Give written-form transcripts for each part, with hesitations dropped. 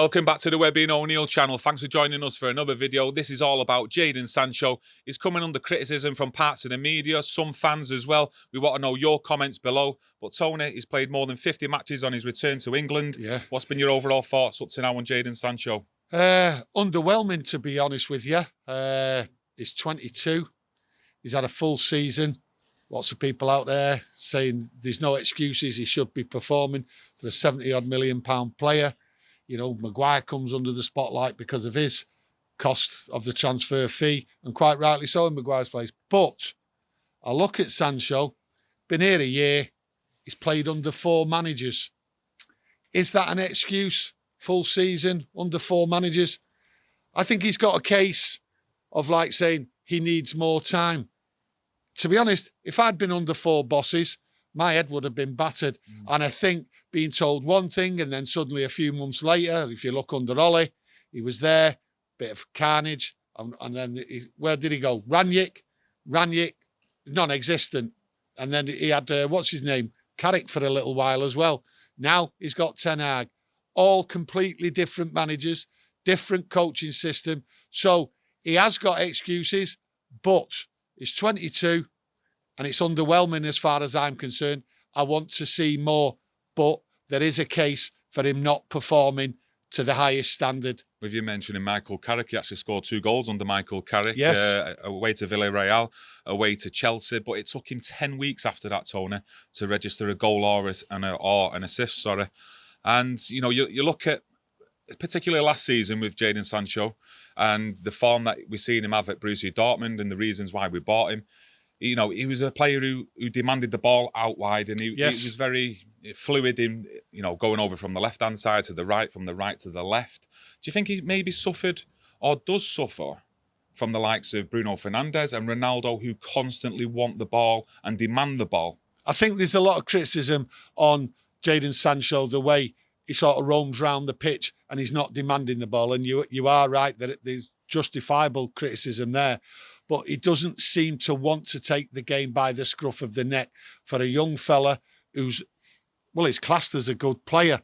Welcome back to the Webby O'Neill channel. Thanks for joining us for another video. This is all about JADON Sancho. He's coming under criticism from parts of the media, some fans as well. We want to know your comments below. But Tony, he's played more than 50 matches on his return to England. Yeah. What's been your overall thoughts up to now on JADON Sancho? Underwhelming, to be honest with you. He's 22. He's had a full season. Lots of people out there saying there's no excuses. He should be performing for a 70-odd million pound player. You know, Maguire comes under the spotlight because of his cost of the transfer fee, and quite rightly so in Maguire's place. But I look at Sancho, been here a year, he's played under 4 managers. Is that an excuse? Full season, under 4 managers? I think he's got a case of like saying he needs more time. To be honest, if I'd been under 4 bosses, my head would have been battered. And I think being told one thing and then suddenly a few months later, if you look under Ollie, he was there, bit of carnage. And then where did he go? Ranić, non-existent. And then he had, what's his name? Carrick for a little while as well. Now he's got Ten Hag. All completely different managers, different coaching system. So he has got excuses, but he's 22 and it's underwhelming as far as I'm concerned. I want to see more, but there is a case for him not performing to the highest standard. With you mentioning Michael Carrick, he actually scored 2 goals under Michael Carrick. Yes. Away to Villarreal, away to Chelsea, but it took him 10 weeks after that, Tony, to register a goal or an assist, sorry. And, you know, you look at, particularly last season with JADON Sancho and the form that we've seen him have at Borussia Dortmund and the reasons why we bought him. You know, he was a player who demanded the ball out wide, and he was very fluid in, you know, going over from the left-hand side to the right, from the right to the left. Do you think he maybe suffered or does suffer from the likes of Bruno Fernandes and Ronaldo, who constantly want the ball and demand the ball? I think there's a lot of criticism on JADON Sancho, the way he sort of roams around the pitch and he's not demanding the ball. And you are right that there's justifiable criticism there. But he doesn't seem to want to take the game by the scruff of the neck for a young fella who's, well, he's classed as a good player.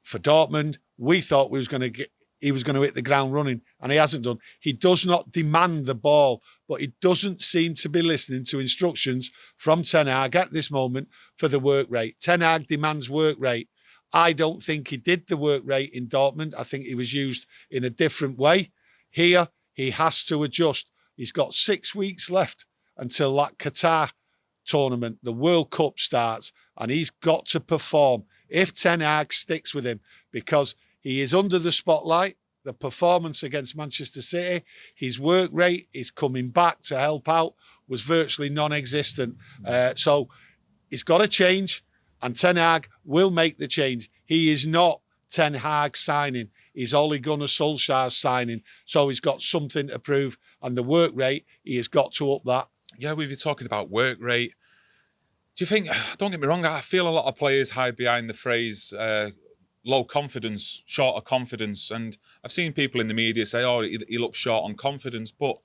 For Dortmund, we thought he was going to hit the ground running, and he hasn't done. He does not demand the ball, but he doesn't seem to be listening to instructions from Ten Hag at this moment for the work rate. Ten Hag demands work rate. I don't think he did the work rate in Dortmund. I think he was used in a different way. Here, he has to adjust. He's got 6 weeks left until that Qatar tournament, the World Cup starts, and he's got to perform if Ten Hag sticks with him, because he is under the spotlight. The performance against Manchester City, his work rate is coming back to help out, was virtually non-existent. So he's got to change, and Ten Hag will make the change. He is not Ten Hag signing. He's Ole Gunnar Solskjaer's signing. So he's got something to prove. And the work rate, he has got to up that. Yeah, we've been talking about work rate. Do you think, don't get me wrong, I feel a lot of players hide behind the phrase low confidence, short of confidence. And I've seen people in the media say, oh, he looks short on confidence. But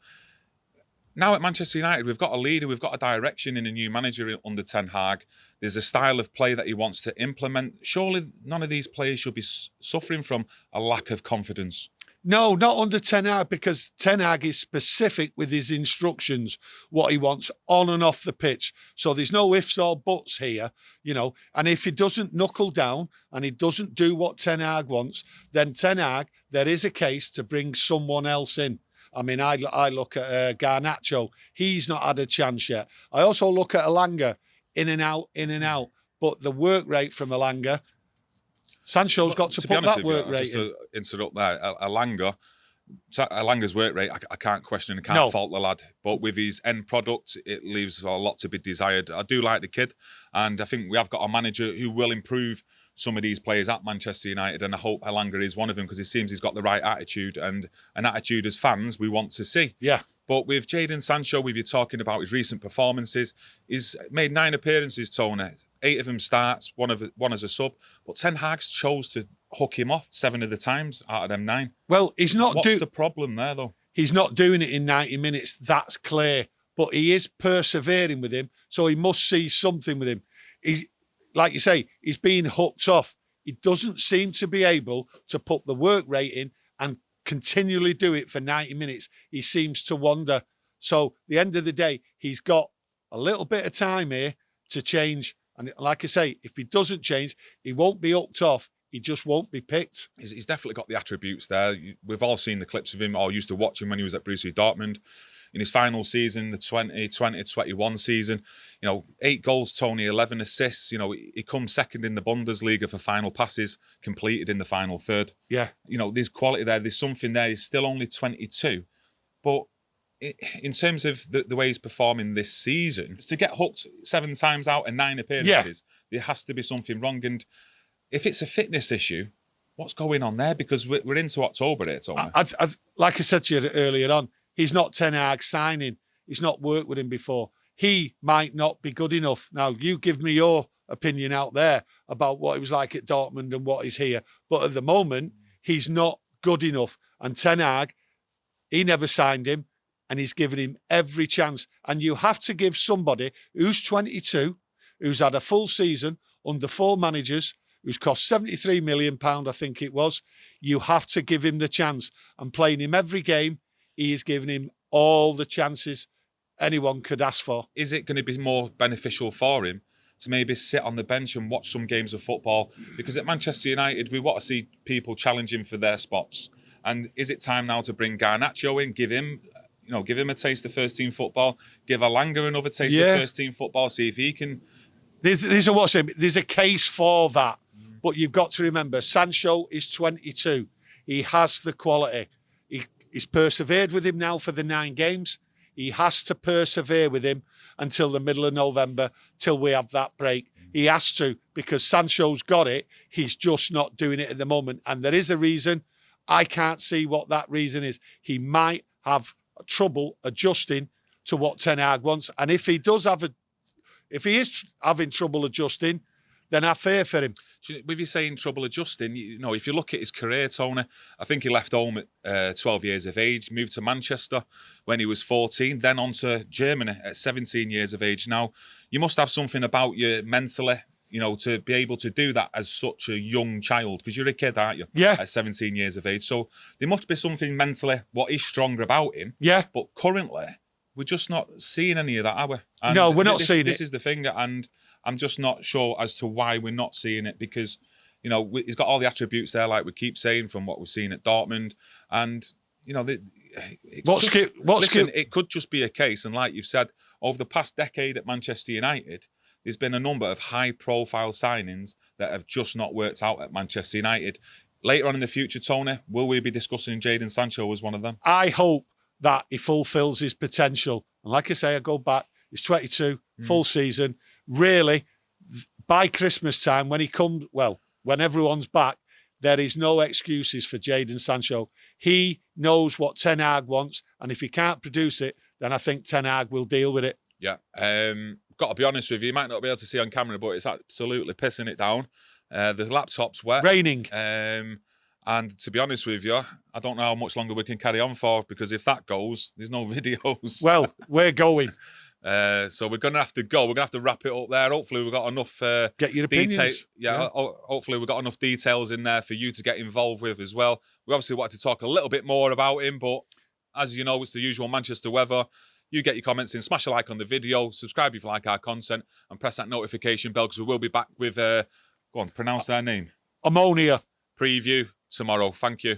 now at Manchester United, we've got a leader, we've got a direction in a new manager under Ten Hag. There's a style of play that he wants to implement. Surely none of these players should be suffering from a lack of confidence. No, not under Ten Hag, because Ten Hag is specific with his instructions, what he wants on and off the pitch. So there's no ifs or buts here, you know. And if he doesn't knuckle down and he doesn't do what Ten Hag wants, then Ten Hag, there is a case to bring someone else in. I mean, I look at Garnacho. He's not had a chance yet. I also look at Elanga, in and out. But the work rate from Elanga, Sancho's got to put that work rate just in. to interrupt there, Elanga's work rate, I can't question and can't fault the lad. But with his end product, it leaves a lot to be desired. I do like the kid, and I think we have got a manager who will improve some of these players at Manchester United, and I hope Elanga is one of them, because it seems he's got the right attitude, and an attitude as fans we want to see. Yeah. But with JADON Sancho, with you talking about his recent performances, he's made 9 appearances, Tony. 8 of them starts, one as a sub. But Ten Hag chose to hook him off 7 of the times out of them 9. Well, he's not. What's the problem there, though? He's not doing it in 90 minutes. That's clear. But he is persevering with him, so he must see something with him. He's, like you say, he's being hooked off. he doesn't seem to be able to put the work rate in and continually do it for 90 minutes. He seems to wander. So at the end of the day, he's got a little bit of time here to change. And like I say, if he doesn't change, he won't be hooked off. He just won't be picked. He's definitely got the attributes there. We've all seen the clips of him, or used to watch him when he was at Borussia Dortmund. In his final season, the 2020-21 season, 8 goals, Tony, 11 assists. He comes second in the Bundesliga for final passes completed in the final third. Yeah. There's quality there. There's something there. He's still only 22. But in terms of the way he's performing this season, to get hooked 7 times out and 9 appearances, there has to be something wrong. And if it's a fitness issue, what's going on there? Because we're into October here, Tony. Like I said to you earlier on, he's not Ten Hag signing. He's not worked with him before. He might not be good enough. Now, you give me your opinion out there about what he was like at Dortmund and what he's here. But at the moment, he's not good enough. And Ten Hag, he never signed him, and he's given him every chance. And you have to give somebody who's 22, who's had a full season under 4 managers, who's cost £73 million, I think it was. You have to give him the chance. And playing him every game, he is giving him all the chances anyone could ask for. Is it going to be more beneficial for him to maybe sit on the bench and watch some games of football? Because at Manchester United, we want to see people challenging for their spots. And is it time now to bring Garnacho in, give him a taste of first-team football, give Alanga another taste of first-team football, see if he can... There's a case for that. But you've got to remember, Sancho is 22. He has the quality. He's persevered with him now for the 9 games. He has to persevere with him until the middle of November, till we have that break. He has to, because Sancho's got it. He's just not doing it at the moment. And there is a reason. I can't see what that reason is. He might have trouble adjusting to what Ten Hag wants. And if he is having trouble adjusting, then I fear for him. With you saying trouble adjusting, if you look at his career, Tony, I think he left home at 12 years of age, moved to Manchester when he was 14, then on to Germany at 17 years of age. Now, you must have something about you mentally, to be able to do that as such a young child, because you're a kid, aren't you? Yeah. At 17 years of age. So there must be something mentally what is stronger about him. Yeah. But currently, we're just not seeing any of that, are we? And no, we're not seeing it. This is the thing, and I'm just not sure as to why we're not seeing it, because, he's got all the attributes there, like we keep saying, from what we've seen at Dortmund. And, it could just be a case, and like you've said, over the past decade at Manchester United, there's been a number of high-profile signings that have just not worked out at Manchester United. Later on in the future, Tony, will we be discussing Jadon Sancho as one of them? I hope that he fulfills his potential. And like I say, I go back, he's 22, full season. Really, by Christmas time, when everyone's back, there is no excuses for Jadon Sancho. He knows what Ten Hag wants, and if he can't produce it, then I think Ten Hag will deal with it. Yeah. Got to be honest with you, might not be able to see on camera, but it's absolutely pissing it down. The laptop's wet. Raining. And to be honest with you, I don't know how much longer we can carry on for, because if that goes, there's no videos. Well, we're going. So we're going to have to go. We're going to have to wrap it up there. Hopefully we've got enough get your opinions. Hopefully we've got enough details in there for you to get involved with as well. We obviously wanted to talk a little bit more about him, but as you know, it's the usual Manchester weather. You get your comments in, smash a like on the video, subscribe if you like our content, and press that notification bell, because we will be back with, pronounce their name. Ammonia. Preview tomorrow. Thank you.